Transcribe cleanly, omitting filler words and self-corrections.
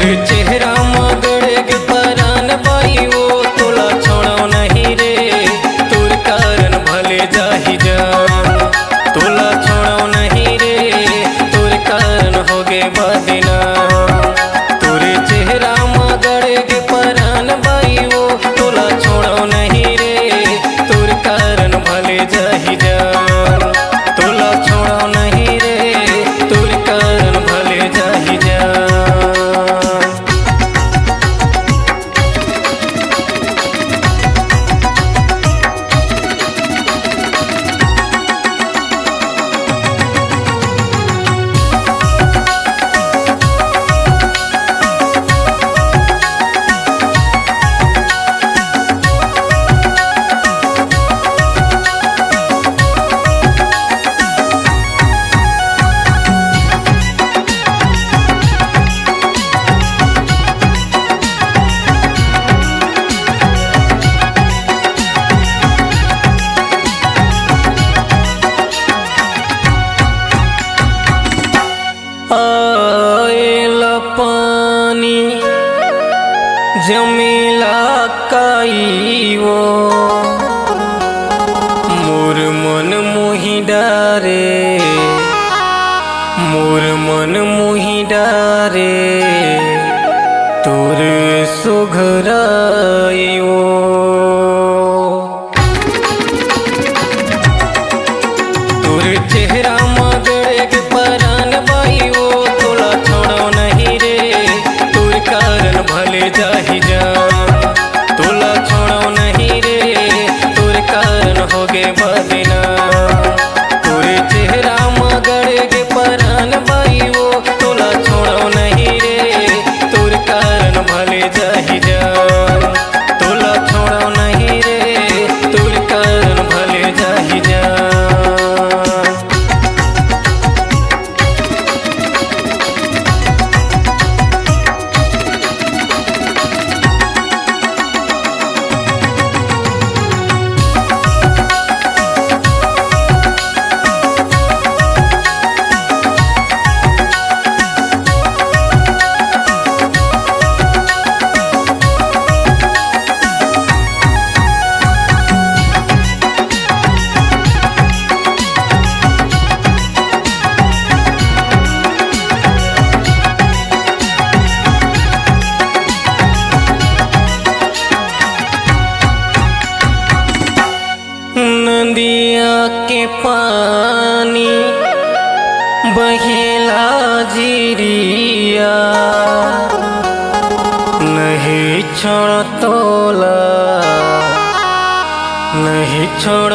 चेहरा मगड़े के परान बाई वो तोला छोड़ो नहीं रे, तोर कारण भले जाही जान। तोला छोड़ो नहीं रे, तोर कारण हो गे बदनाम। तोरे चेहरा मगड़े के परान बाई वो तोला छोड़ो नहीं रे, तोर कारण भले जाही जान। तोला छोड़ो नहीं रे, तोर कारण भले जाही जान। आएला पानी जमीला काई वो मोर मन मोहि डारे, मोर मन मोहि डारे तोर सुघराई वो। तोर चेहरा मगड़े के परान बाई वो तोला छोड़ो नहीं रे, तोर कारण भले जाही जान। तोला छोड़ो नहीं रे, तोर कारण हो गे बदनाम। तोर चेहरा मगड़े के परान बाई वो तोला छोड़ो नहीं रे, तोर कारण भले जाही जान। तोला छोड़ो नहीं रे, तोर कारण भले जाही जान। नदिया के पानी बहेला जिरिया, नहीं छोड़ तोला, नहीं छोड़